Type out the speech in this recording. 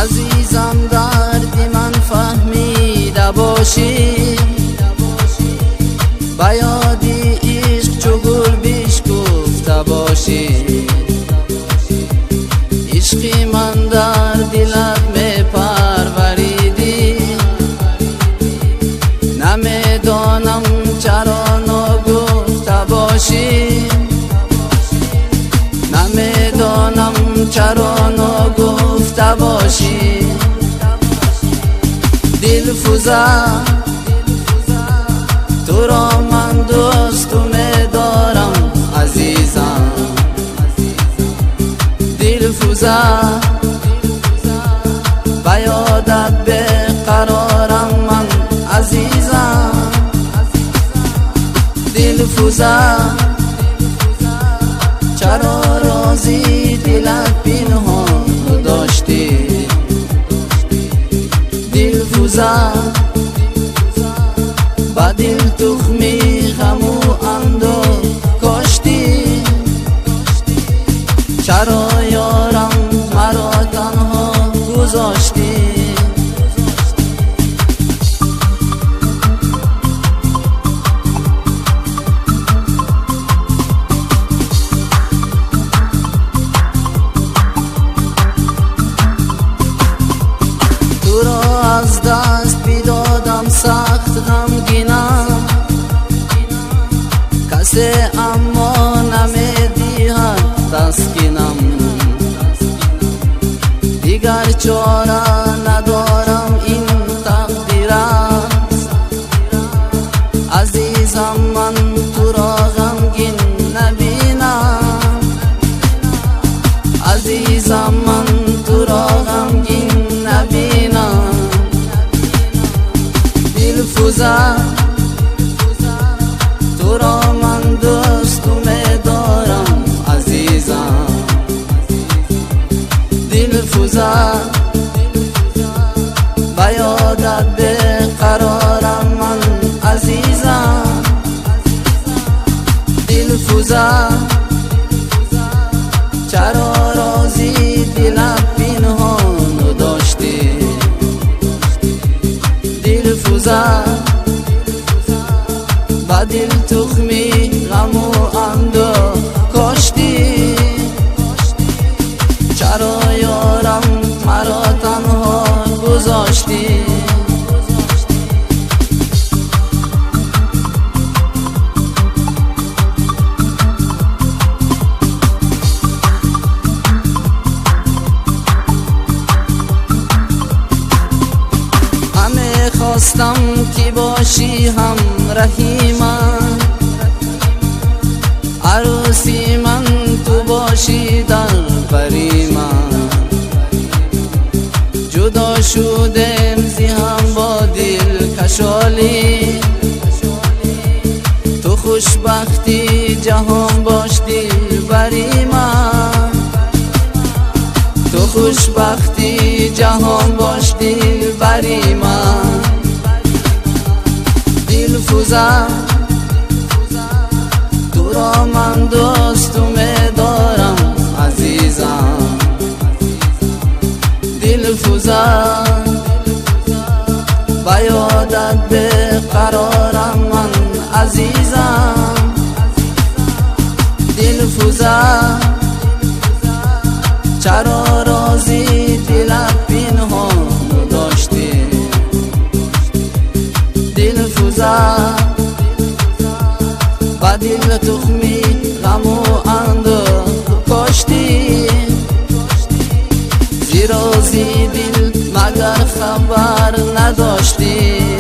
عزیزم دردی من فهمیده باشی، به یادی عشق چو گل بیش گفته باشی. عشقی من در دلت می پروریدی، نمیدانم چرا نگفته باشی، نمیدانم چرا نگفته باشی. دلفروزه تو را من دوست می‌دارم عزیزم. دلفروزه به یادت بیقرارم من عزیزم. دلفروزه چرا رازی دلت پنهان داشتی؟ دلفروزه با دل تخمی غم و اندوه کاشتی. چرا یارم مرا تنها گذاشتی؟ تو را از دست بیدادم سخت غمگینم، کسی اما نمیدهد تسکینم. دیگر چاره ندارم این تقدیر است، عزیزم من تو را غمگین نبینم. عزیزم من تو را غمگین نبینم. دلفروزه تو را من دوست می‌دارم عزیزم. دلفروزه به یادت بیقرارم من عزیزم. دلفروزه چرا رازی دلت پنهان داشتی؟ دلفروزه با دل تخمی غم و اندوه کاشتی. چرا یارم مرا تنها گذاشتی؟ همه خواستم که باشی همراهی من، عروسی من تو باشی در بری من. جدا شدیم زی هم با دل کشالی، تو خوشبختی جهان باش دل بری من. تو خوشبختی جهان باش دل بری من. دلفروزه تو را من دوست می‌دارم عزیزم. دلفروزه به یادت بیقرارم من عزیزم. دلفروزه چرا رازی دلت پنهان داشتی؟ دلفروزه با دل تخمی غم و اندوه کاشتی. زی رازی دل مگر خبر نداشتی؟